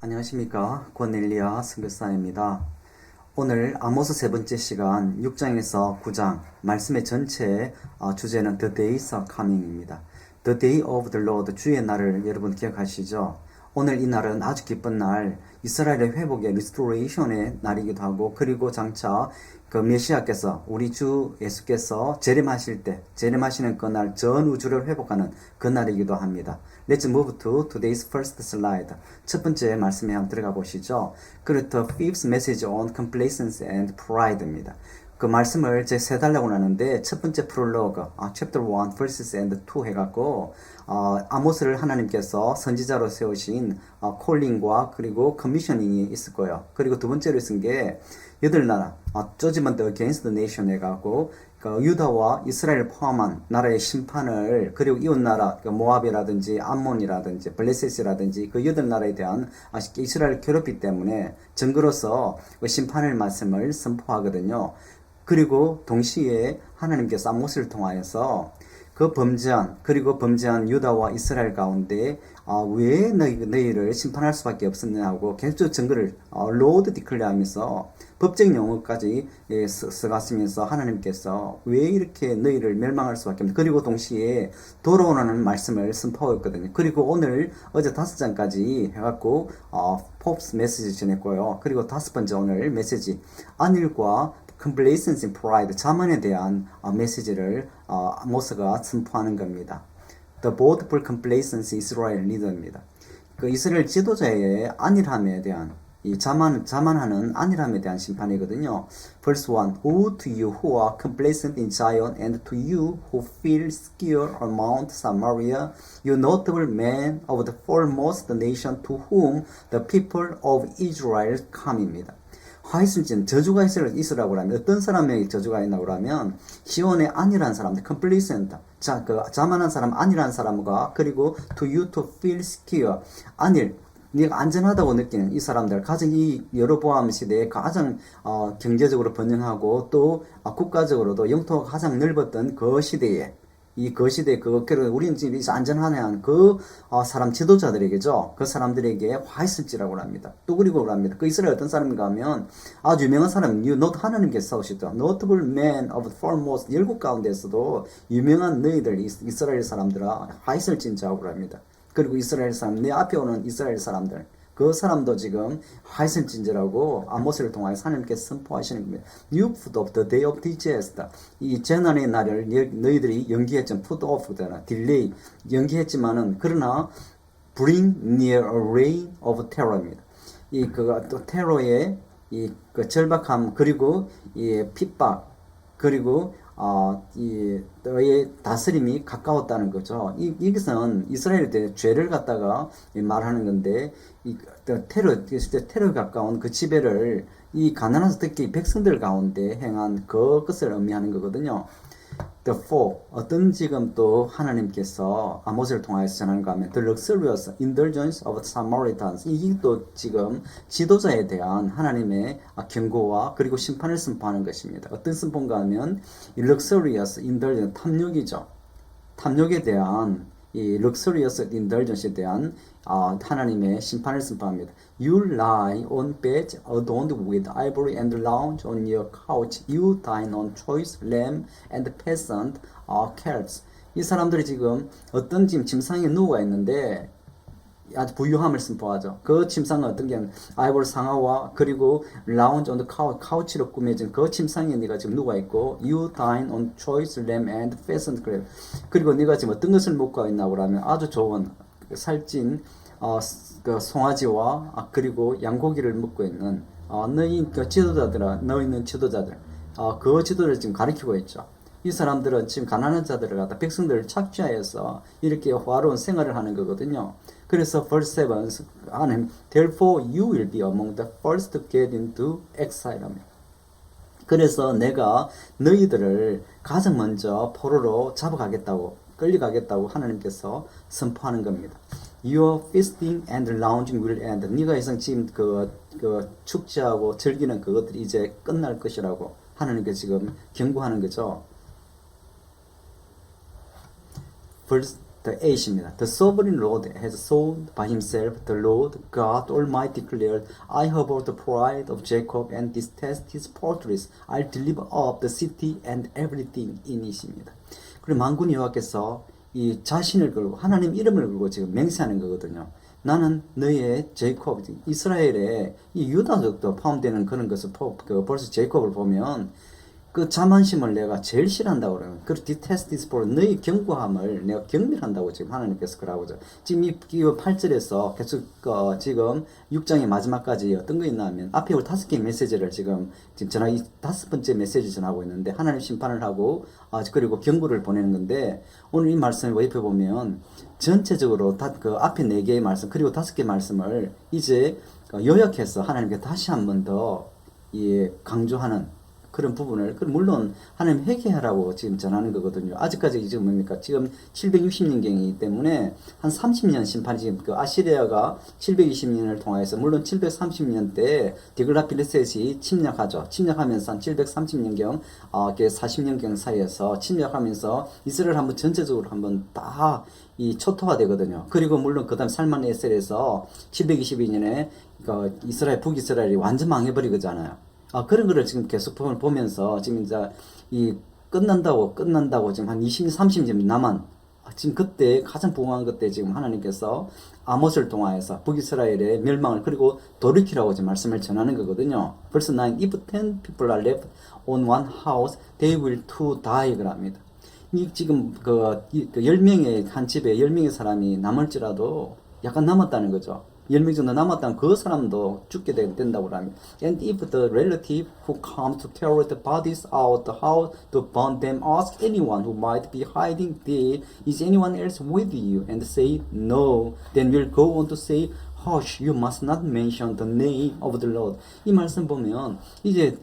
안녕하십니까. 권넬리아 선교사입니다. 오늘 아모스 세 번째 시간 6장에서 9장 말씀의 전체 주제는 The Days are Coming입니다. The Day of the Lord, 주의 날을 여러분 기억하시죠? 오늘 이 날은 아주 기쁜 날, 이스라엘의 회복의 리스토레이션의 날이기도 하고, 그리고 장차 그 메시아께서, 우리 주 예수께서 재림하시는 그날 전 우주를 회복하는 그 날이기도 합니다. Let's move to today's first slide. 첫 번째 말씀에 한번 들어가 보시죠. 그리고 the fifth message on complacency and pride입니다. 그 말씀을 제 세 달라고 하는데, 첫 번째 프롤로그, chapter 1 verses and 2 해갖고, 아모스를 하나님께서 선지자로 세우신 콜링과 그리고 커미셔닝이 있을 거예요. 그리고 두 번째로 쓴 게 여덟 나라, judgment against the nation 해갖고, 유다와 이스라엘 포함한 나라의 심판을, 그리고 이웃 나라, 모압이라든지 암몬이라든지 블레셋이라든지 그 여덟 나라에 대한 이스라엘 괴롭히기 때문에 증거로서 그 심판의 말씀을 선포하거든요. 그리고 동시에 하나님께서 아모스를 통하여서 그리고 범죄한 유다와 이스라엘 가운데 왜 너희를 심판할 수밖에 없었느냐고 계속 증거를 로드 디클레어 하면서 법적 용어까지 써갔으면서 하나님께서 왜 이렇게 너희를 멸망할 수밖에 없냐. 그리고 동시에 돌아오라는 말씀을 선포했거든요. 그리고 어제 5장까지 해갖고 포프스 메시지 전했고요. 그리고 다섯 번째 오늘 메시지 안일과 complacency and pride, 자만에 대한 메시지를 아모스가 선포하는 겁니다. The boastful complacency Israel leader입니다. 그 이스라엘 지도자의 안일함에 대한 이 자만하는 안일함에 대한 심판이거든요. Verse 1. Woe to you who are complacent in Zion, and to you who feel secure on Mount Samaria, you notable men of the foremost nation to whom the people of Israel come입니다. 화이순진 저주가 있으라고 하면 어떤 사람에게 저주가 있나고 하면 시온의 안일한 사람들, complacent, 자만한 사람, 안일한 사람과 그리고 to you to feel secure, 네가 안전하다고 느끼는 이 사람들, 가장 이 여로보암 시대에 가장 경제적으로 번영하고 또 국가적으로도 영토가 가장 넓었던 그 시대에 우리는 지금 안전하냐 사람 지도자들에게죠. 그 사람들에게 화이슬지라고 합니다. 또 그리고 합니다. 그 이스라엘 어떤 사람인가 하면 아주 유명한 사람은 하나님께서 싸우시죠. Notable man of the foremost, 열국 가운데서도 유명한 너희들 이스라엘 사람들아 화이슬진자고 합니다. 그리고 이스라엘 사람, 내 앞에 오는 이스라엘 사람들, 그 사람도 지금 화이슬진저라고 아모스를 통하여 하나님께서 선포하시는 겁니다. You put off the day of disaster. 이 재난의 날을 너희들이 연기했지만, put off잖아, delay, 연기했지만은, 그러나 bring near a reign of terror입니다. 또 테러의 그 절박함, 그리고 핍박, 그리고 너의 다스림이 가까웠다는 거죠. 이것은 이스라엘에 대해 죄를 갖다가 말하는 건데, 테러 가까운 그 지배를 이 가난해서 특히 백성들 가운데 행한 그것을 의미하는 거거든요. The four, 어떤 지금 또 하나님께서 아모스를 통하여서 전하는가 하면 The luxurious indulgence of Samaritans, 이게 또 지금 지도자에 대한 하나님의 경고와 그리고 심판을 선포하는 것입니다. 어떤 선포인가 하면 이 luxurious indulgence, 탐욕이죠. 탐욕에 대한 이 luxurious indulgence에 대한 하나님의 심판을 선포합니다. You lie on beds adorned with ivory and lounge on your couch. You dine on choice lamb and peasant calves. 이 사람들이 지금 어떤 침상에 누워 있는데 아주 부유함을 선포하죠. 그 침상은 어떤 게 아이보리 상하와 그리고 라운지 on the 카우치로 꾸며진 그 침상에 네가 지금 누워 있고, you dine on choice lamb and pheasant calves. 그리고 네가 지금 어떤 것을 먹고 있나고 하면 아주 좋은 살찐 그 송아지와 그리고 양고기를 먹고 있는 너희 너희는 지도자들, 그 지도를 지금 가리키고 있죠. 이 사람들은 지금 가난한 자들을 갖다 백성들을 착취하여서 이렇게 화로운 생활을 하는 거거든요. 그래서 verse 7 안에 therefore you will be among the first to get into exile 합니다. 그래서 내가 너희들을 가장 먼저 포로로 끌려가겠다고 하나님께서 선포하는 겁니다. Your feasting and lounging will end. 네가 이상 지금 그 축제하고 즐기는 그것들이 이제 끝날 것이라고 하나님께서 지금 경고하는 거죠. The 8입니다. The sovereign Lord has sworn by himself, the Lord God Almighty declared, I have heard the pride of Jacob and detest his fortress. I'll deliver up the city and everything in it입니다. 그리고 만군 여호와께서 이 자신을 걸고 하나님 이름을 걸고 지금 맹세하는 거거든요. 나는 너의 제이콥, 이스라엘의 이 유다족도 포함되는 그런 것을 벌써 제이콥을 보면 그 자만심을 내가 제일 싫어한다고 그래요. 그 detest this for 너의 견고함을 내가 경멸한다고 지금 하나님께서 그러고 지금 이 8절에서 계속 지금 6장의 마지막까지 어떤 거 있나 하면 앞에 5개의 메시지를 지금 전하 이 5번째 메시지 전하고 있는데 하나님 심판을 하고 그리고 경고를 보내는 건데 오늘 이 말씀을 와이프 보면 전체적으로 그 앞에 4개의 말씀 그리고 5개의 말씀을 이제 요약해서 하나님께 다시 한 번 더 강조하는 그런 부분을 물론 하나님 회개하라고 지금 전하는 거거든요. 아직까지 지금 뭡니까? 지금 760년경이기 때문에 한 30년 심판이 지금 그 아시리아가 720년을 통하여서 물론 730년 때 디글라필레셋이 침략하죠. 침략하면서 한 730년경 40년경 사이에서 침략하면서 이스라엘 한번 전체적으로 한번 다 이 초토화되거든요. 그리고 물론 그다음 살만에셀에서 722년에 이스라엘 북이스라엘이 완전 망해버리거든요. 그런 거를 지금 계속 보면서 지금 이제 이 끝난다고 지금 한 20, 30년 남은 지금 그때 가장 부흥한 그때 지금 하나님께서 아모스를 통하여서 북이스라엘의 멸망을 그리고 돌이키라고 지금 말씀을 전하는 거거든요. Verse 9 If 10 people are left on one house, they will too die 그럽니다. 이 지금 그 10명의 한 집에 10명의 사람이 남을지라도 약간 남았다는 거죠. 10명 정도 남았다면 그 사람도 죽게 된다고 합니다. And if the relative who comes to carry the bodies out the house to burn them ask anyone who might be hiding there, is anyone else with you? And say no. Then we'll go on to say, hush, you must not mention the name of the Lord. 이 말씀 보면 이제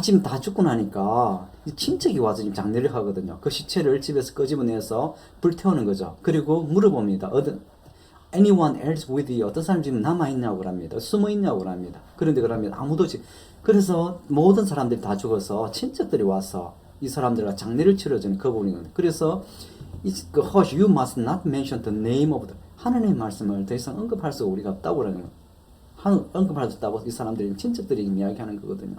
지금 다 죽고 나니까 친척이 와서 지금 장례를 하거든요. 그 시체를 집에서 끄집어내서 불태우는 거죠. 그리고 물어봅니다. anyone else with you? 어떤 사람 지금 남아있냐고 합니다. 숨어있냐고 합니다. 그런데 그러면 아무도 그래서 모든 사람들이 다 죽어서 친척들이 와서 이 사람들과 장례를 치러주는 그 부분이거든요. 그래서 hush, you must not mention the name of the 하나님의 말씀을 더 이상 언급할 수 우리가 없다고 그러는 거예요. 언급할 수 없다고 이 사람들이 친척들이 이야기하는 거거든요.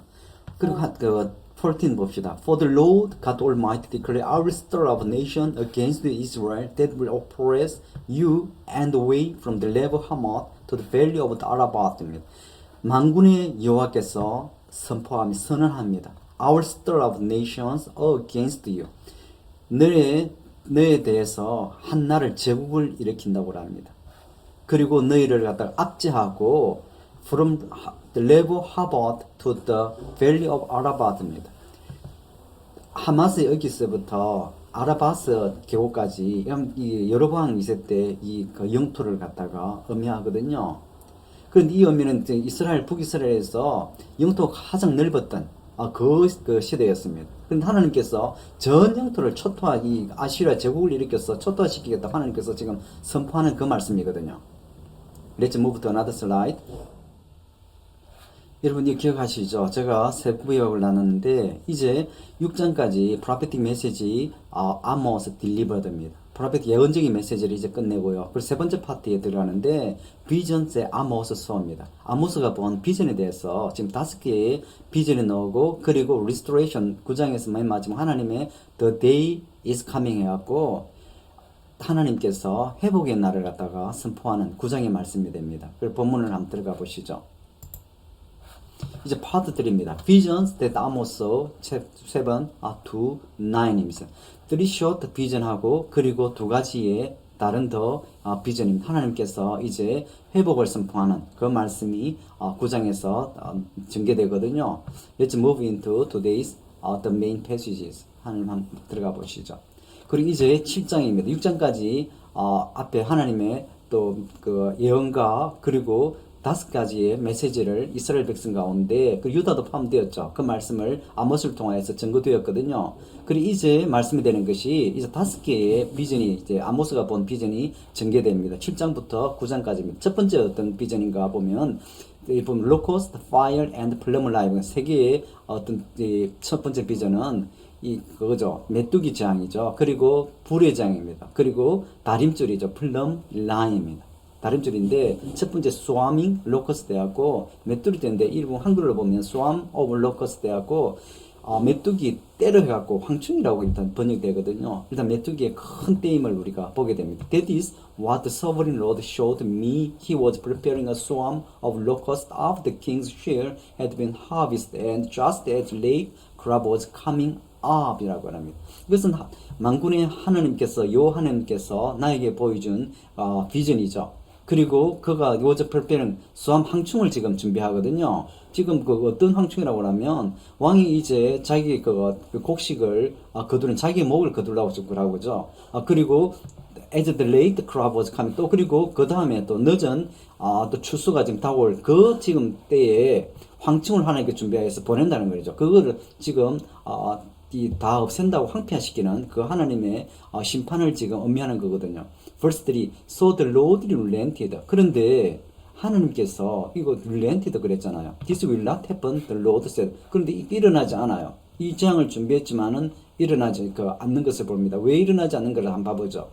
그리고 14 봅시다. For the Lord God Almighty declare, I will stir up a nation against Israel that will oppress you and away from the level of Hamath to the valley of the Arabah. 만군의 여호와께서 선포하며 선언합니다. I will stir up nations against you. 너에 대해서 한 나라를 제국을 일으킨다고 합니다. 그리고 너희를 갖다가 압제하고 from the level of Hamath to the valley of Arabah입니다. 하마스 여기서부터 아라바스 계곡까지 여로보암 2세 때 그 영토를 갖다가 의미하거든요. 그런데 이 의미는 이스라엘 북이스라엘에서 영토가 가장 넓었던 그 시대였습니다. 그런데 하나님께서 전 영토를 이 아시리아 제국을 일으켜서 초토화시키겠다 하나님께서 지금 선포하는 그 말씀이거든요. Let's move to another slide. 여러분 기억하시죠? 제가 세부역을 나눴는데 이제 6장까지 프로페틱 메시지 아모스 딜리버드입니다. 프로페틱 예언적인 메시지를 이제 끝내고요. 그리고 세 번째 파트에 들어가는데 비전세 아모스 수어입니다. 아모스가 본 비전에 대해서 지금 5개의 비전을 넣고 그리고 리스토레이션 9장에서 맨 마지막 하나님의 The day is coming 해갖고 하나님께서 회복의 날을 갖다가 선포하는 9장의 말씀이 됩니다. 그리고 본문을 한번 들어가 보시죠. 이제 파트 3입니다. Visions that Amos saw, 7, 2, 9입니다. 3 short vision하고 그리고 2가지의 다른 더 비전입니다. 하나님께서 이제 회복을 선포하는 그 말씀이 9장에서 전개되거든요. Let's move into today's the main passages. 하나님 한번 들어가 보시죠. 그리고 이제 7장입니다. 6장까지 앞에 하나님의 또 그 예언과 그리고 5가지의 메시지를 이스라엘 백성 가운데 그 유다도 포함되었죠. 그 말씀을 아모스를 통하여서 전거되었거든요. 그리고 이제 말씀이 되는 것이 이제 5개의 비전이 이제 아모스가 본 비전이 전개됩니다. 7장부터 9장까지입니다. 첫 번째 어떤 비전인가 보면 로코스트, 파이어 앤드 플럼 라이브 3개의 어떤 첫 번째 비전은 그거죠. 메뚜기 재앙이죠. 그리고 불의 재앙입니다. 그리고 다림줄이죠. 플럼 라인입니다. 다림줄인데 첫 번째 swarming locust 되었고 메뚜기 때인데 일본 한글로 보면 swarm of locust 되었고 메뚜기 때려 해갖고 황충이라고 일단 번역되거든요. 일단 메뚜기의 큰 떼임을 우리가 보게 됩니다. That is what the sovereign Lord showed me. He was preparing a swarm of locusts after the king's share had been harvested, and just as late crop was coming up 이라고 합니다. 이것은 만군의 하나님께서 요 하나님께서 나에게 보여준 비전이죠. 그리고 그가 was preparing 수암 황충을 지금 준비하거든요. 지금 그 어떤 황충이라고 하면 왕이 이제 자기 그 곡식을 거두는 자기의 목을 거두려고 하고 그죠. 그리고 as the late crop was coming 또 그리고 그 다음에 또 늦은 또 추수가 지금 다가올 그 지금 때에 황충을 하나님께 준비해서 보낸다는 거죠. 그거를 지금 다 없앤다고 황폐화시키는 그 하나님의 심판을 지금 의미하는 거거든요. Verse 3. So the Lord relented. 그런데 하나님께서 이거 relented 그랬잖아요. This will not happen, the Lord said. 그런데 일어나지 않아요. 이 재앙을 준비했지만은 일어나지 않는 것을 봅니다. 왜 일어나지 않는 것을 한번 봐보죠.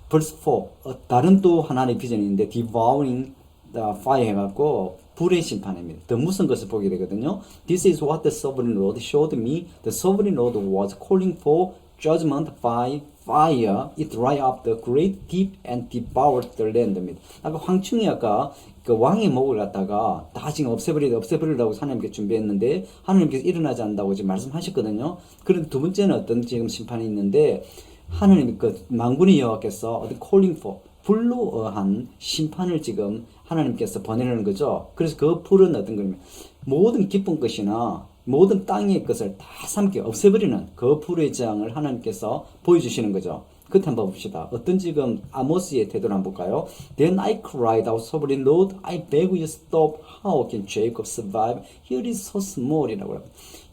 Verse 4. 다른 또 하나님의 비전인데 devouring the fire 해갖고 불의 심판입니다. 더 무슨 것을 보게 되거든요. This is what the sovereign Lord showed me. The sovereign Lord was calling for judgment by fire. It dried up the great deep and devoured the land. 아까 황충이 아까 그 왕의 목을 갖다가 다 지금 없애버리려고 하나님께 준비했는데 하나님께서 일어나지 않는다고 지금 말씀하셨거든요. 그런데 두 번째는 어떤 지금 심판이 있는데 하나님 그 만군의 여호와께서 어떤 calling for 불로 한 심판을 지금 하나님께서 보내는 거죠. 그래서 그 불은 어떤 거냐면 모든 기쁜 것이나 모든 땅의 것을 다 삼켜 없애버리는 그 불의 재앙을 하나님께서 보여주시는 거죠. 그때 한번 봅시다. 어떤 지금 아모스의 태도를 한번 볼까요? Then I cried out, Sovereign Lord, I beg you stop. How can Jacob survive? Here is so small이라고 해요.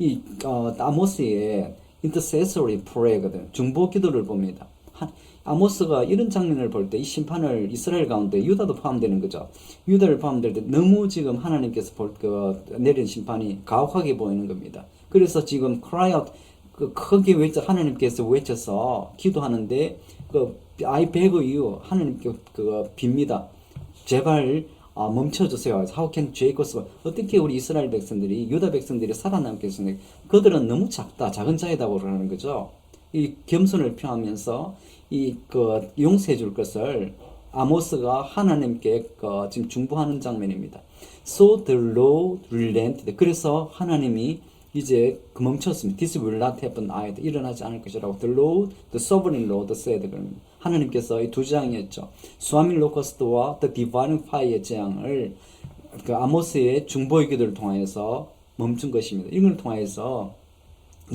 이 아모스의 intercessory prayer거든요. 중보 기도를 봅니다. 아모스가 이런 장면을 볼 때 이 심판을 이스라엘 가운데 유다도 포함되는 거죠. 유다를 포함될 때 너무 지금 하나님께서 내린 심판이 가혹하게 보이는 겁니다. 그래서 지금 cry out 크게 하나님께서 외쳐서 기도하는데 I beg you 하나님께 빕니다. 제발 멈춰주세요. How can Jacob survive? 어떻게 우리 이스라엘 백성들이 유다 백성들이 살아남겠습니까? 그들은 너무 작은 자이다고 그러는 거죠. 이 겸손을 표하면서 용서해 줄 것을 아모스가 하나님께 지금 중보하는 장면입니다. So the Lord relented. 그래서 하나님이 이제 멈췄습니다. This will not happen either. 일어나지 않을 것이라고. The Lord, the sovereign Lord said. 하나님께서 이 두 재앙이었죠. 스와밀 로커스트와 the divine fire의 재앙을 아모스의 중보의 기도를 통하여서 멈춘 것입니다. 이걸 통하여서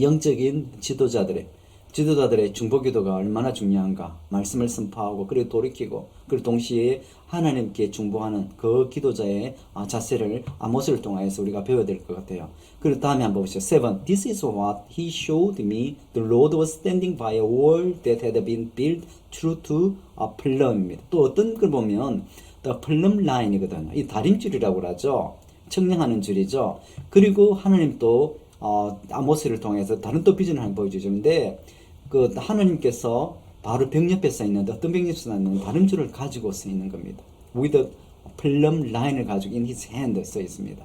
영적인 지도자들의 중보기도가 얼마나 중요한가 말씀을 선포하고 그리고 돌이키고 그리고 동시에 하나님께 중보하는 그 기도자의 자세를 아모스를 통해서 우리가 배워야 될 것 같아요. 그리고 다음에 한번 보시죠. 7. This is what he showed me. The Lord was standing by a wall that had been built true to a plum입니다. 또 어떤 걸 보면 the plumb line이거든요. 이 다림줄이라고 하죠. 청량하는 줄이죠. 그리고 하나님 또 아모스를 통해서 다른 또 비전을 한번 보여주시는데 하나님께서 바로 벽 옆에 써 있는데 어떤 벽 옆에 써 있는 다른 줄을 가지고 써 있는 겁니다. With a plumb line을 가지고 in his hand 써 있습니다.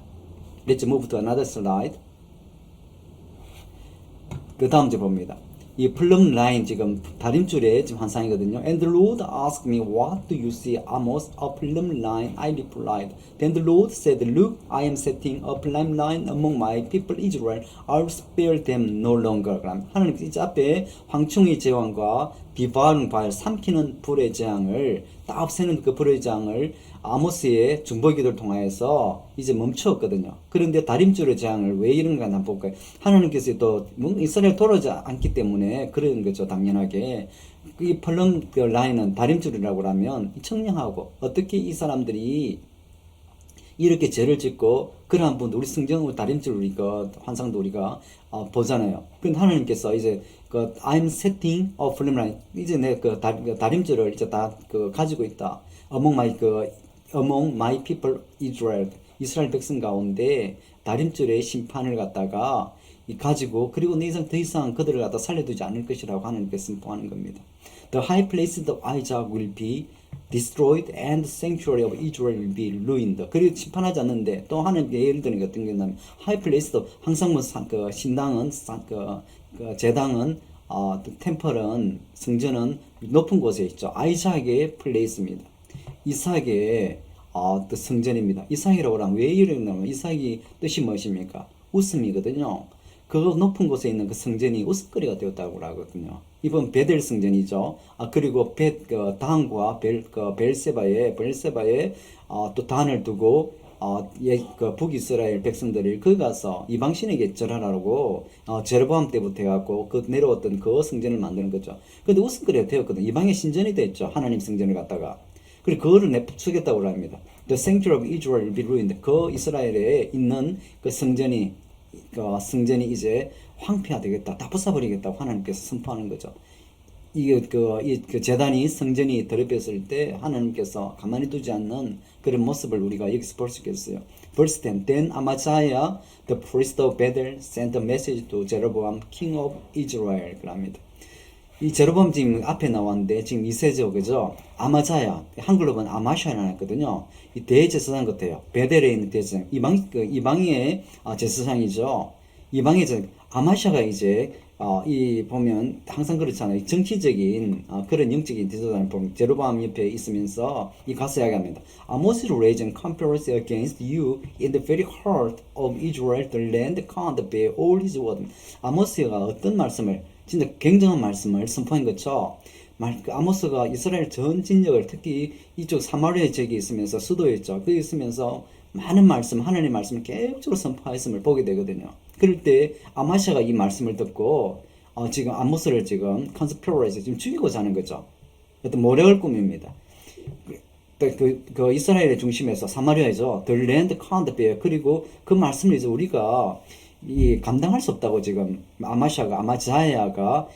Let's move to another slide. 그 다음 줄 봅니다. 이 plumb line 지금 다림줄의 지금 환상이거든요. And the Lord asked me, what do you see, Amos? A plumb line, I replied. Then the Lord said, look, I am setting a plumb line among my people Israel. I'll spare them no longer. 하나님께서 이제 앞에 황충의 재앙과 비바른 발 삼키는 불의 재앙을 다 없애는 그 불의 재앙을 아모스의 중보기도를 통하여서 이제 멈추었거든요. 그런데 다림줄의 재앙을 왜 이런가 한번 볼까요? 하나님께서 또 이스라엘 돌아오지 않기 때문에 그런 거죠. 당연하게 이 펄럼 라인은 다림줄이라고 하면 청량하고 어떻게 이 사람들이 이렇게 죄를 짓고 그러한 분 우리 성경으로 다림줄 우리가 환상도 우리가 보잖아요. 그런데 하나님께서 이제 I'm setting a flame line 이제 내 다림줄을 이제 다 가지고 있다. Among my people Israel 이스라엘 백성 가운데 다림줄의 심판을 갖다가 가지고 그리고 더 이상 그들을 갖다 살려두지 않을 것이라고 하나님께서 선포하는 겁니다. The high places of Isaac will be destroyed and the sanctuary of Israel will be ruined. 그리고 심판하지 않는데 또 하나님께 예를 드는 게 어떤 게 있냐면 high places 항상 그 신당은 그 제당은 템플은 성전은 높은 곳에 있죠. 아이삭의 플레이스입니다. 이삭의 또 성전입니다. 이삭이라고 하면 왜 이러냐면 이삭이 뜻이 무엇입니까? 웃음이거든요. 그 높은 곳에 있는 그 성전이 웃음거리가 되었다고 하거든요. 이번 베델 성전이죠. 그리고 단과 벨세바에 또 단을 두고 그 북이스라엘 백성들을 거기 가서 이방신에게 절하라고 제로보암 때부터 해갖고 그 내려왔던 그 성전을 만드는 거죠. 근데 웃음거리가 되었거든요. 이방의 신전이 됐죠. 하나님 성전을 갖다가. 그리고 그거를 내쫓겠다고 합니다. The sanctuary of Israel will be ruined. 그 이스라엘에 있는 그 성전이 이제 황폐화되겠다, 다 부숴버리겠다고 하나님께서 선포하는 거죠. 이게 그 재단이 성전이 더럽혔을 때 하나님께서 가만히 두지 않는 그런 모습을 우리가 여기서 볼 수 있겠어요. Verse 10. Then Amaziah, the priest of Bethel, sent a message to Jeroboam, king of Israel. 그럽니다. 이 제로보암 지금 앞에 나왔는데 지금 2세죠, 그죠? 아마자야, 한글로 보면 아마샤라 했거든요. 이 대제사장 같아요. 베델에 있는 대제사장. 이방의 제사장이죠. 이방의 아마샤가 이제 이 보면 항상 그렇잖아요. 정치적인 그런 영적인 대제사장을 보면 제로보암 옆에 있으면서 이 가서 이야기합니다. Amos raised a conspiracy against you in the very heart of Israel, the land can't bear all his word. 아모스가 어떤 말씀을 진짜 굉장한 말씀을 선포한 거죠. 아모스가 이스라엘 전 진역을 특히 이쪽 사마리아 지역에 있으면서 수도였죠. 거기 있으면서 많은 말씀, 하나님의 말씀을 계속적으로 선포했음을 보게 되거든요. 그럴 때 아마샤가 이 말씀을 듣고 지금 아모스를 지금 컨스피러시에서 지금 죽이고자 하는 거죠. 어떤 모략을 꾸밉니다. 그 이스라엘의 중심에서 사마리아죠. The land can't bear. 그리고 그 말씀을 이제 우리가 감당할 수 없다고 지금 아마자야가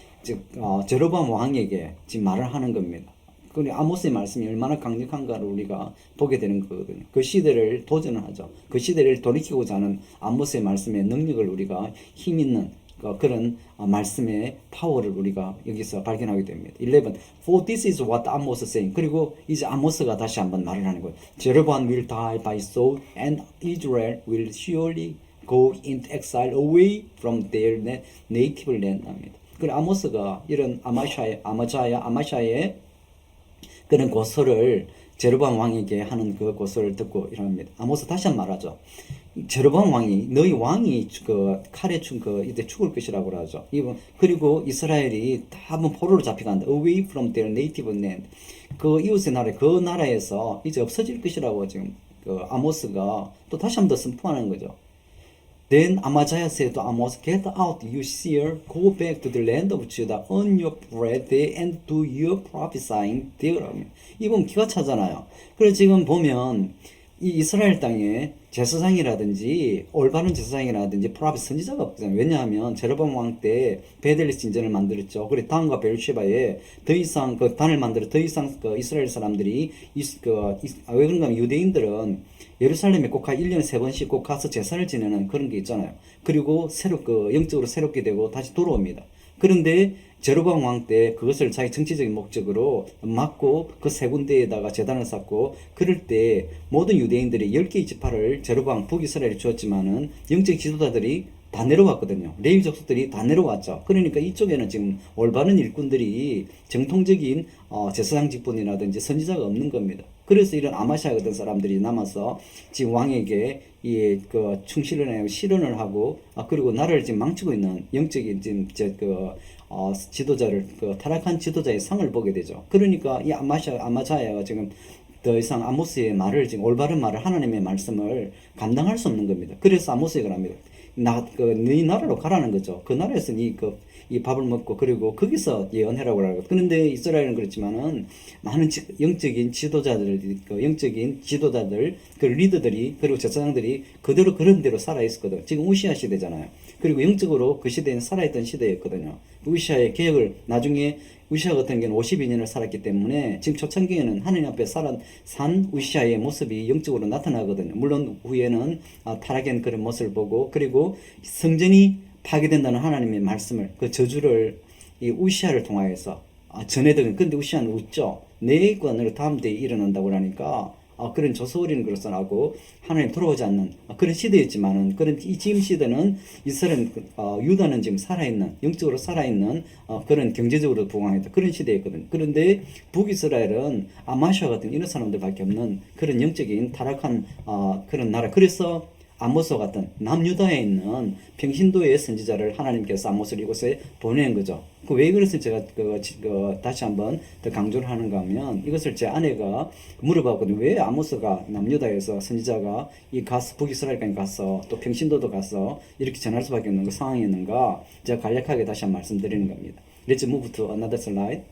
제로보암 왕에게 지금 말을 하는 겁니다. 그 아모스의 말씀이 얼마나 강력한가를 우리가 보게 되는 거거든요. 그 시대를 도전을 하죠. 그 시대를 돌이키고자 하는 아모스의 말씀의 능력을 우리가 힘 있는 그런 말씀의 파워를 우리가 여기서 발견하게 됩니다. 11. For this is what Amos is saying. 그리고 이제 아모스가 다시 한번 말을 하는 거예요. Jeroboam will die by sword and Israel will surely go into exile away from their native land. 그 아모스가 이런 아마샤의 그런 고소를 제로보암 왕에게 하는 그 고소를 듣고 이럽니다. 아모스 다시 한번 말하죠. 제로보암 왕이 너희 왕이 그 칼에 이제 죽을 것이라고 하죠. 그리고 이스라엘이 다 한번 포로로 잡혀간다. Away from their native land. 그 이웃의 나라 그 나라에서 이제 없어질 것이라고 지금 그 아모스가 또 다시 한번 더 선포하는 거죠. Then Amaziah said to Amos, Get out, you seer, go back to the land of Judah, earn your bread there, and do your prophesying there. 이건 기가 차잖아요. 그래서 지금 보면 이 이스라엘 땅에 제사장이라든지 올바른 제사장이라든지 프로핏 선지자가 없잖아요. 왜냐하면 제로보암 왕 때 베델 진전을 만들었죠. 그리고 단과 베르쉐바에 더 이상 그 단을 만들어 더 이상 그 이스라엘 사람들이 왜 그런가 하면 유대인들은 예루살렘에 꼭 1년에 3번씩 꼭 가서 제사를 지내는 그런 게 있잖아요. 그리고 영적으로 새롭게 되고 다시 돌아옵니다. 그런데 제로보암 왕 때 그것을 자기 정치적인 목적으로 막고 그 세 군데에다가 제단을 쌓고 그럴 때 모든 유대인들이 10개의 지파를 제로보암 북이스라엘에 주었지만은 영적 지도자들이 다 내려왔거든요. 레위 족속들이 다 내려왔죠. 그러니까 이쪽에는 지금 올바른 일꾼들이 정통적인 제사장 직분이라든지 선지자가 없는 겁니다. 그래서 이런 아마샤 같은 사람들이 남아서 지금 왕에게 충실을 하고 실언을 하고 그리고 나라를 지금 망치고 있는 영적인 지금 지도자를 타락한 지도자의 상을 보게 되죠. 그러니까 이 아마샤야가 지금 더 이상 아모스의 말을 지금 올바른 말을 하나님의 말씀을 감당할 수 없는 겁니다. 그래서 아모스가 합니다. 네 나라로 가라는 거죠. 그 나라에서 이 밥을 먹고 그리고 거기서 예언해라고 하고. 그런데 이스라엘은 그렇지만은 많은 영적인 지도자들, 그 리더들이 그리고 제사장들이 그대로 그런 대로 살아 있었거든. 지금 우시아 시대잖아요. 그리고 영적으로 그 시대는 살아있던 시대였거든요. 우시아의 개혁을 나중에 우시아 같은 경우는 52년을 살았기 때문에 지금 초창기에는 하나님 앞에 산 우시아의 모습이 영적으로 나타나거든요. 물론 후에는 타락한 그런 모습을 보고 그리고 성전이 파괴된다는 하나님의 말씀을, 그 저주를 이 우시아를 통하여서 전해드린. 근데 우시아는 웃죠. 내 권으로 다음 때에 일어난다고 하니까 그런 저소리는 그렇소나고 하나님 돌아오지 않는 그런 시대였지만은, 그런 이 지금 시대는 이스라엘 유다는 지금 살아있는, 영적으로 살아있는 그런 경제적으로 부강했다 그런 시대였거든. 그런데 북이스라엘은 아마시아 같은 이런 사람들밖에 없는 그런 영적인 타락한 그런 나라. 그래서 아모스 같은 남유다에 있는 평신도의 선지자를 하나님께서 아모스를 이곳에 보낸 거죠. 왜 그것을 제가 다시 한번 더 강조를 하는가 하면, 이것을 제 아내가 물어봤거든요. 왜 아모스가 남유다에서 선지자가 이 가서 북이스라엘까지 가서 또 평신도도 가서 이렇게 전할 수밖에 없는 그 상황이었는가, 제가 간략하게 다시 한번 말씀드리는 겁니다. Let's move to another slide.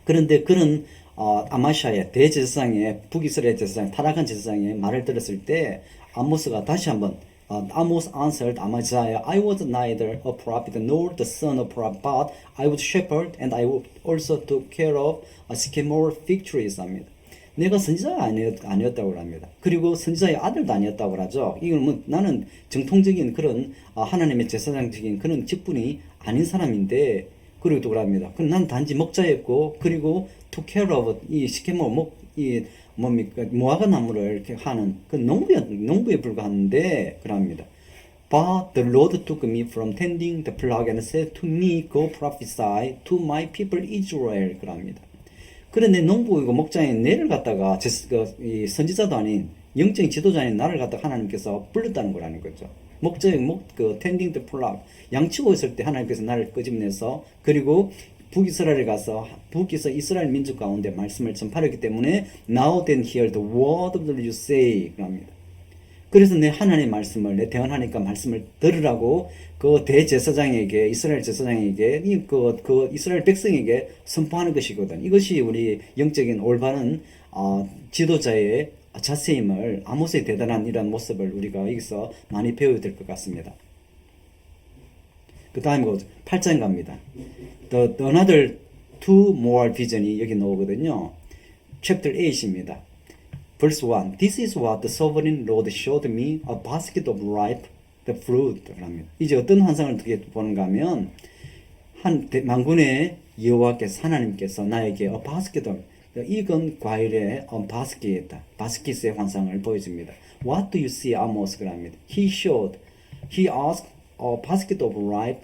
그런데 그런 아마샤의 대제사장의, 북이스라엘 제사장, 타락한 제사장의 말을 들었을 때 아모스가 다시 한번 Amos answered Amaziah, I was neither a prophet nor the son of a prophet, but I was shepherd and I also took care of sycamore fig trees. 합니다. 내가 선지자가 아니었다고 합니다. 그리고 선지자의 아들도 아니었다고 하죠. 이건 뭐 나는 정통적인 그런 하나님의 제사장적인 그런 직분이 아닌 사람인데, 그리고 또 그럽니다. 그럼 난 단지 목자였고, 그리고 to care of 이 시케모 이 뭡니까 무화과 나무를 이렇게 하는 그 농부에 불과한데 그럽니다. But the Lord took me from tending the flock and said to me, Go prophesy to my people Israel. 그럽니다. 그런데 농부이고 목자인 내를 갖다가 이 선지자도 아닌 영적인 지도자인 나를 갖다가 하나님께서 불렀다는 거라는 거죠. 목자인 tending the flock, 양치고 있을 때 하나님께서 나를 끄집내서, 그리고 북이스라엘에 가서 이스라엘 민족 가운데 말씀을 전파했기 때문에 Now then hear the word of the Lord you say. 그럽니다. 그래서 내 하나님의 말씀을, 내 대언하니까 말씀을 들으라고 그 대제사장에게, 이스라엘 제사장에게, 그 이스라엘 백성에게 선포하는 것이거든. 이것이 우리 영적인 올바른 지도자의 자세임을, 아모스의 대단한 이런 모습을 우리가 여기서 많이 배워야 될 것 같습니다. 그 다음에 8장 갑니다. Another two more vision이 여기 나오거든요. Chapter 8입니다. Verse 1. This is what the sovereign Lord showed me, a basket of ripe the fruit. 이제 어떤 환상을 어떻게 보는가 하면, 만군의 여호와께서, 하나님께서 나에게 a basket of, 익은 과일의 바스켓이다. 바스켓의 환상을 보여줍니다. What do you see, Amos? 그럽니다. He asked, a basket of ripe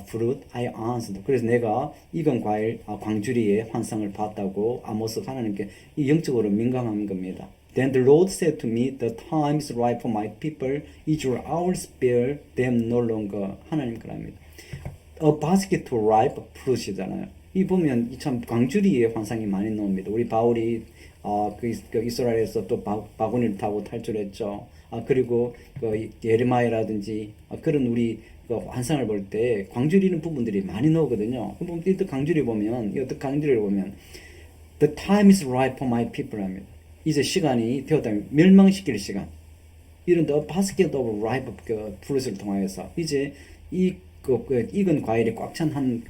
fruit. I answered. 그래서 내가 익은 과일 광주리의 환상을 봤다고 아모스 하나님께 이 영적으로 민감한 겁니다. Then the Lord said to me, The time is ripe for my people Israel. I will spare them no longer. 하나님 그럽니다. A basket to ripe fruit이잖아요. 이 보면 참 광주리의 환상이 많이 나옵니다. 우리 바울이 그 이스라엘에서 또 바구니를 타고 탈출했죠. 그리고 그 예레마야라든지 그런 우리 그 환상을 볼 때 광주리는 부분들이 많이 나오거든요. 그럼 이 광주리 보면, 이것도 광주리를 보면 The time is ripe for my people 합니다. 이제 시간이 되었다. 멸망시킬 시간. 이런 the basket of ripe fruit을 통하여서 이제 익은 과일이 꽉 찬 한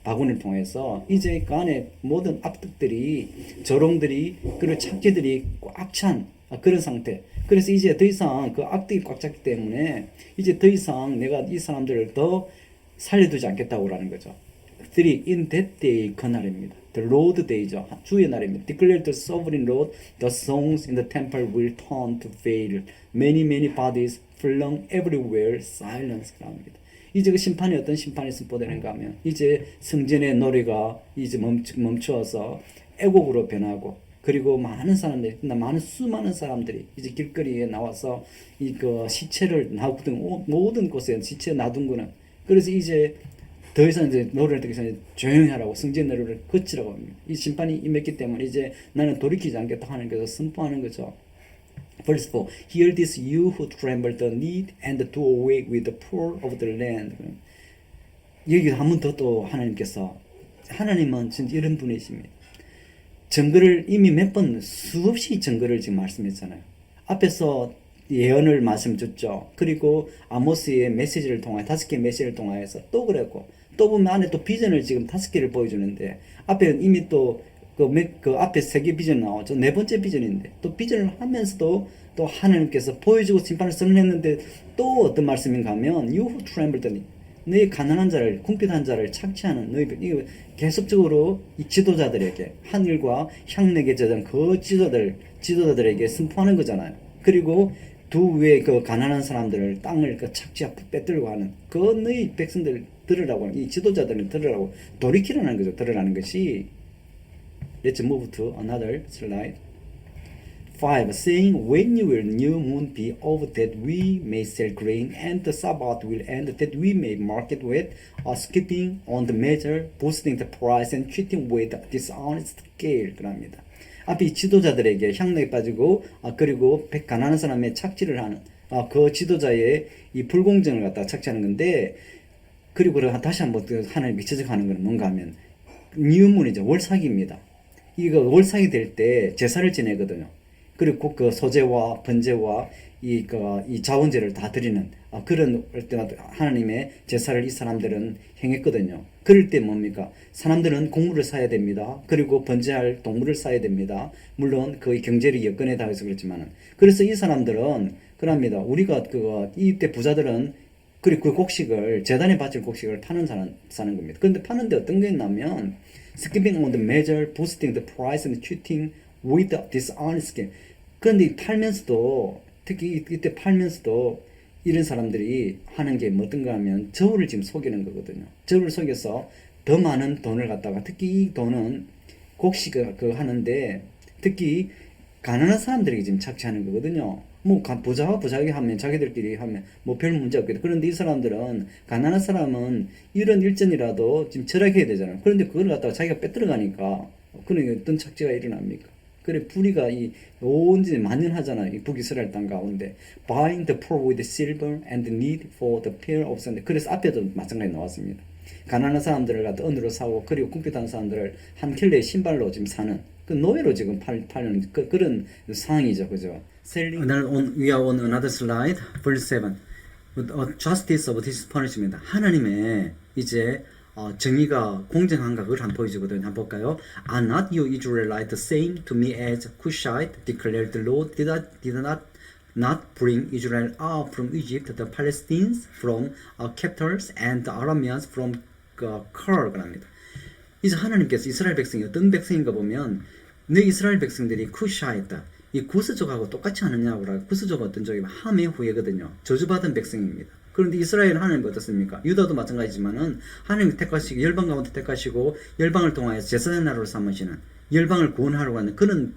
바구니를 통해서 이제 그 안에 모든 악득들이, 조롱들이, 그리고 착취들이 꽉 찬 그런 상태. 그래서 이제 더 이상 그 악득이 꽉 찼기 때문에 이제 더 이상 내가 이 사람들을 더 살려두지 않겠다고 하는 거죠. 3. In that day, 그날입니다. The Lord Day죠. 주의 날입니다. Declare the sovereign Lord, the songs in the temple will turn to veil. Many bodies flung everywhere, silence. 그럽니다. 이제 그 심판이 어떤 심판이 선포되는가 하면, 이제 성전의 노래가 이제 멈추어서 애곡으로 변하고, 그리고 많은 사람들이, 수많은 사람들이 이제 길거리에 나와서 시체를 놔둔, 모든 곳에 시체 놔둔 거는, 그래서 이제 더 이상 이제 노래를 듣기 전에 조용히 하라고, 성전 노래를 그치라고 합니다. 이 심판이 임했기 때문에 이제 나는 돌이키지 않겠다 하는 것을 선포하는 거죠. Verse 4. Hear this, you who tremble the need and do away with the poor of the land. 여기 한 번 더 또 하나님은 진짜 이런 분이십니다. 증거를 이미 몇 번 수없이 증거를 지금 말씀했잖아요. 앞에서 예언을 말씀줬죠. 그리고 아모스의 메시지를 통해 5개의 메시지를 통해서 또 그랬고, 또 보면 안에 또 비전을 지금 5개를 보여주는데, 앞에 이미 또 그 앞에 세 개 비전 나오죠. 네 번째 비전인데 또 비전을 하면서도 또 하나님께서 보여주고 심판을 선언했는데 또 어떤 말씀인가 하면 You who trembled 너희 가난한 자를 궁핍한 자를 착취하는 너희 이거 계속적으로 이 지도자들에게 하늘과 향락에 젖은 그 지도자들에게 선포하는 거잖아요. 그리고 두 위에 그 가난한 사람들을 땅을 그 착취하고 빼들고 하는 그 너희 백성들 들으라고 하는 이 지도자들은 들으라고 돌이키라는 거죠. 들으라는 것이. Let's move to another slide. 5. Saying, when will new moon be over that we may sell grain, and the Sabbath will end that we may market with, skipping on the measure, boosting the price, and cheating with dishonest scale. 그럽니다. 앞에 이 지도자들에게 향락에 빠지고, 그리고 가난한 사람의 착취를 하는, 그 지도자의 이 불공정을 갖다가 착취하는 건데, 그리고 다시 한번 하나님께 지적하는 것은 뭔가 하면, 뉴문이죠. 월삭입니다. 이거 월삭이 될 때 제사를 지내거든요. 그리고 그 소제와 번제와 이 자원제를 다 드리는 그런 하나님의 제사를 이 사람들은 행했거든요. 그럴 때 뭡니까? 사람들은 곡물을 사야 됩니다. 그리고 번제할 동물을 사야 됩니다. 물론 그 경제력 여건에 따라서 그렇지만은. 그래서 이 사람들은 그럽니다. 우리가 이때 부자들은 그리고 그 곡식을 제단에 바칠 곡식을 사는 겁니다. 그런데 파는데 어떤 게 있냐면 skipping on the measure, boosting the price and cheating with dishonest gain. 그런데 팔면서도 특히 이때 팔면서도 이런 사람들이 하는 게 뭐든가 하면 저울을 지금 속이는 거거든요. 저울을 속여서 더 많은 돈을 갖다가 특히 이 돈은 곡식을 하는데 특히 가난한 사람들에게 지금 착취하는 거거든요. 뭐 부자와 부자에게 하면 자기들끼리 하면 뭐 별 문제 없겠다. 그런데 이 사람들은 가난한 사람은 이런 일전이라도 지금 절약해야 되잖아요. 그런데 그걸 갖다가 자기가 빼들어가니까 그러니까 어떤 착취가 일어납니까? 그래 불의가 온전히 만연하잖아요. 이 북이스라엘 땅 가운데 buying the poor with silver and the need for the pair of sandals. 그래서 앞에도 마찬가지 나왔습니다. 가난한 사람들을 갖다 은으로 사고 그리고 궁핍한 사람들을 한 켤레의 신발로 지금 사는 그 노예로 지금 파는 그런 상황이죠, 그죠? We are on another slide, verse 7. Justice of this punishment. 하나님의 이제 정의가 공정한가 그걸 한번 보여주거든요. 한번 볼까요? Are not you Israelites the same to me as Cushite, declared the Lord, did not bring Israel out from Egypt, the Palestinians from captors, and the Arameans from Kir. 그럽니다. 이제 하나님께서 이스라엘 백성이 어떤 백성인가 보면 내 이스라엘 백성들이 쿠샤이다. 이 구스족하고 똑같지 않느냐고 그러고 구스족은 어떤 족이면 함의 후예거든요. 저주받은 백성입니다. 그런데 이스라엘은 하나님 어떻습니까? 유다도 마찬가지지만은 하나님이 택하시고 열방 가운데 택하시고 열방을 통하여서 제사장 나라로 삼으시는 열방을 구원하러 가는 그런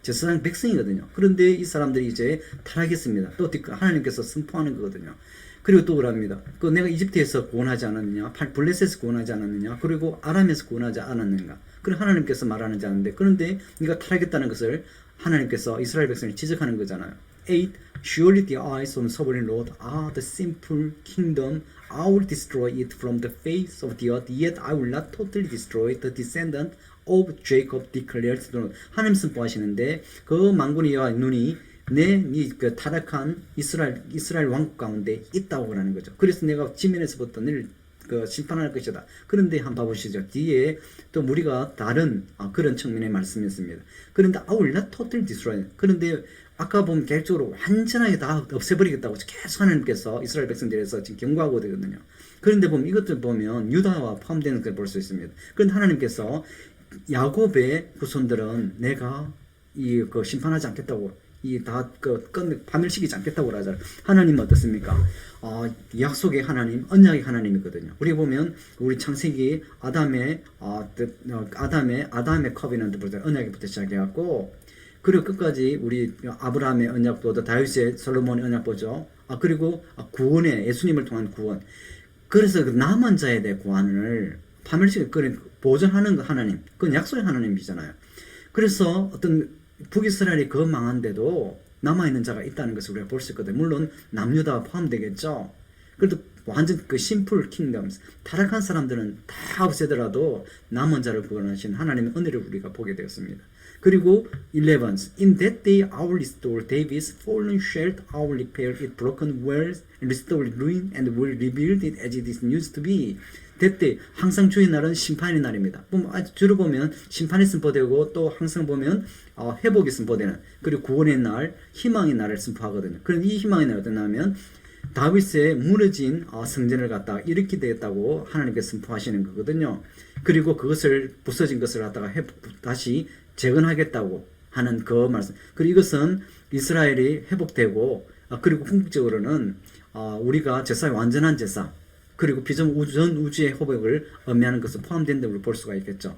제사장 백성이거든요. 그런데 이 사람들이 이제 타락했습니다. 또 하나님께서 선포하는 거거든요. 그리고 또 그럽니다. 내가 이집트에서 구원하지 않았느냐, 블레셋에서 구원하지 않았느냐, 그리고 아람에서 구원하지 않았는가. 그리고 하나님께서 말하는지 않는데, 그런데 네가 타락했다는 것을 하나님께서 이스라엘 백성을 지적하는 거잖아요. 8. Surely the eyes of the sovereign Lord are the simple kingdom. I will destroy it from the face of the earth. Yet I will not totally destroy the descendant of Jacob, declares the Lord. 하나님 선포하시는데 그 만군의 여호와의 눈이 그 타락한 이스라엘 왕국 가운데 있다고 하는 거죠. 그래서 내가 지면에서부터 너를 심판할 것이다. 그런데 한번 봐보시죠. 뒤에 또 우리가 다른 그런 측면의 말씀이었습니다. 그런데 I will not totally destroy. 그런데 아까 보면 계획적으로 완전하게 다 없애버리겠다고 계속 하나님께서 이스라엘 백성들에서 지금 경고하고 되거든요. 그런데 보면 이것들 보면 유다와 포함되는 걸 볼 수 있습니다. 그런데 하나님께서 야곱의 후손들은 내가 심판하지 않겠다고 파멸시키지 않겠다고 하잖아요. 하나님은 어떻습니까? 약속의 하나님, 언약의 하나님이거든요. 우리 보면 우리 창세기 아담의 커비넌트부터 언약부터 시작해갖고 그리고 끝까지 우리 아브라함의 언약보다 다윗의 솔로몬의 언약보죠. 그리고 구원의 예수님을 통한 구원. 그래서 그 남은 자에 대해 구원을 파멸시키고 보존하는 하나님. 그건 약속의 하나님이잖아요. 그래서 어떤 북이스라엘이 그 망한데도 남아있는 자가 있다는 것을 우리가 볼 수 있거든요. 물론 남유다 포함되겠죠. 그래도 완전 심플 킹덤스, 타락한 사람들은 다 없애더라도 남은 자를 구원하신 하나님의 은혜를 우리가 보게 되었습니다. 그리고 11. In that day I will restore David's fallen shield, I will repair its broken walls, and restore ruin, and will rebuild it as it is used to be. that 항상 주의 날은 심판의 날입니다. 주로 보면 심판이 선포되고 또 항상 보면 회복이 선포되는, 그리고 구원의 날, 희망의 날을 선포하거든요. 그럼 이 희망의 날이 어떠냐면 다윗의 무너진 성전을 갖다가 일으키게 되겠다고 하나님께서 선포하시는 거거든요. 그리고 그것을 부서진 것을 갖다가 다시 재건하겠다고 하는 그 말씀. 그리고 이것은 이스라엘이 회복되고, 그리고 궁극적으로는 우리가 제사의 완전한 제사, 그리고 전 우주의 회복을 의미하는 것을 포함된다고 볼 수가 있겠죠.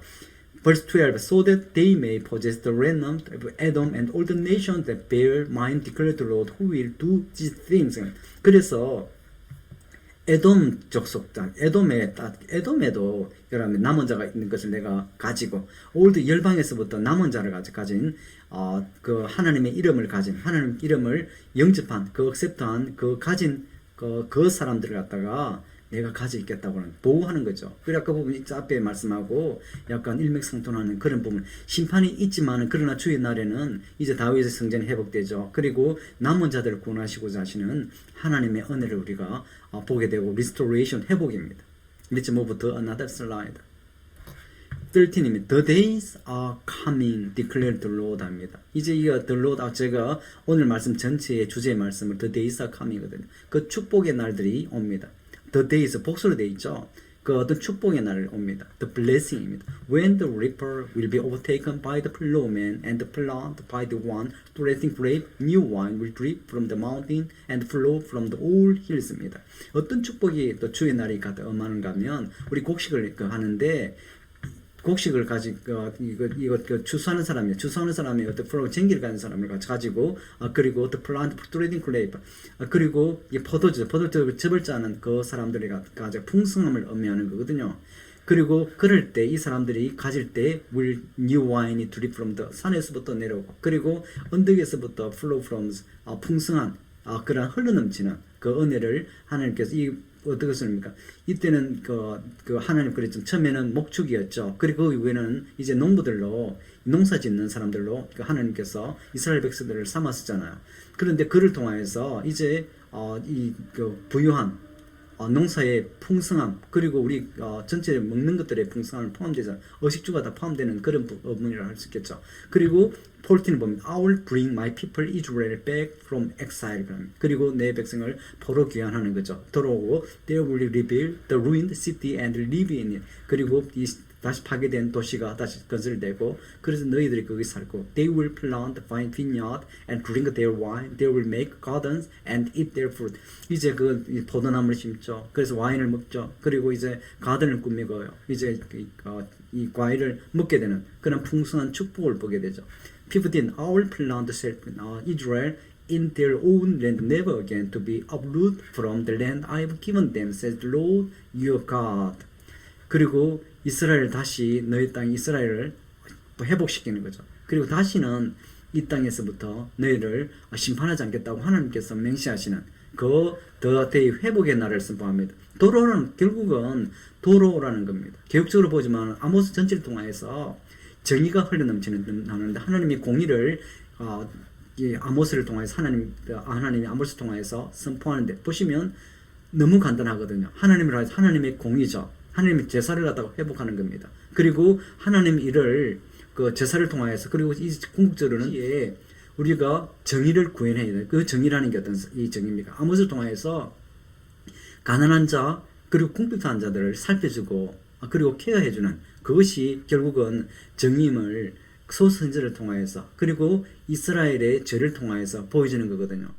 Verse 12, so that they may possess the remnant of Edom and all the nations that bear mine declare the Lord who will do these things. 그래서 에돔 족속자, 에돔에도 여러분 남은 자가 있는 것을 내가 가지고, 올드 열방에서부터 남은 자를 가진 그 하나님의 이름을 가진, 하나님 이름을 영접한, 그 액셉트한, 그 가진 그 사람들을 갖다가 내가 가지겠다고 하는, 보호하는 거죠. 그래 아까 부분 앞에 말씀하고 약간 일맥상통하는 그런 부분. 심판이 있지만은 그러나 주의 날에는 이제 다윗의 성전이 회복되죠. 그리고 남은 자들을 구원하시고자 하시는 하나님의 은혜를 우리가 보게 되고, restoration, 회복입니다. Let's move to another slide. 13입니다. The days are coming, declared the Lord 합니다. 이제 이 the Lord, 제가 오늘 말씀 전체의 주제의 말씀을 the days are coming이거든요. 그 축복의 날들이 옵니다. The days, 복수로 되어 있죠. 그 어떤 축복의 날을 옵니다. The blessing입니다. When the reaper will be overtaken by the plowman and the plant by the one threshing grape, new wine will drip from the mountain and flow from the old hills입니다. 어떤 축복이 또 주의 날이 임하는가 하면, 우리 곡식을 하는데 곡식을 가지고 이거 추수하는 사람이 어떤 프로 쟁기를 가진 사람을 가지고, 그리고 또 플란트 트레이딩 클레이브, 그리고 이 포도즙을 접을 짜는 그 사람들이 가지고 풍성함을 의미하는 거거든요. 그리고 그럴 때 이 사람들이 가질 때 will new wine drip from the, 산에서부터 내려오고, 그리고 언덕에서부터 flow from, 풍성한 그런 흘러넘치는 그 은혜를 하나님께서 어떻게 씁니까? 이때는 그 하나님 그랬죠. 처음에는 목축이었죠. 그리고 그 이후에는 이제 농부들로, 농사 짓는 사람들로 하나님께서 이스라엘 백성들을 삼았었잖아요. 그런데 그를 통하여서 이제 부유한 농사의 풍성함, 그리고 우리 전체 먹는 것들의 풍성함을 포함되잖아요. 의식주가 다 포함되는 그런 부분이라 할 수 있겠죠. 그리고 14을 보면 I will bring my people Israel back from exile. 그리고 내 백성을 포로 귀환하는 거죠. 돌아오고 they will rebuild the ruined city and live in it. 그리고 다시 파괴된 도시가 다시 건설되고, 그래서 너희들이 거기 살고, they will plant vine vineyard and drink their wine, they will make gardens and eat their fruit. 이제 그 포도나무를 심죠. 그래서 와인을 먹죠. 그리고 이제 가든을 꾸미고요. 이제 이 과일을 먹게 되는 그런 풍성한 축복을 보게 되죠. 15, I will plant Israel in their own land, never again to be uprooted from the land I have given them, says the Lord your God. 그리고 이스라엘 다시 너희 땅 이스라엘을 회복시키는 거죠. 그리고 다시는 이 땅에서부터 너희를 심판하지 않겠다고 하나님께서 맹세하시는 그 더데이 회복의 날을 선포합니다. 도로는 결국은 도로라는 겁니다. 개혁적으로 보지만 아모스 전체를 통해서 정의가 흘러넘치는 하는데, 하나님이 공의를 이 아모스를 통해서 하나님이 아모스를 통해서 선포하는데, 보시면 너무 간단하거든요. 하나님의 공의죠. 하나님의 제사를 갖다가 회복하는 겁니다. 그리고 하나님 일을 그 제사를 통하여서, 그리고 이 궁극적으로는 우리가 정의를 구현해야 돼요. 그 정의라는 게 어떤 이 정의입니까? 아모스를 통하여서 가난한 자, 그리고 궁핍한 자들을 살펴주고, 그리고 케어해주는 그것이 결국은 정의임을 소선제를 통하여서, 그리고 이스라엘의 죄를 통하여서 보여주는 거거든요.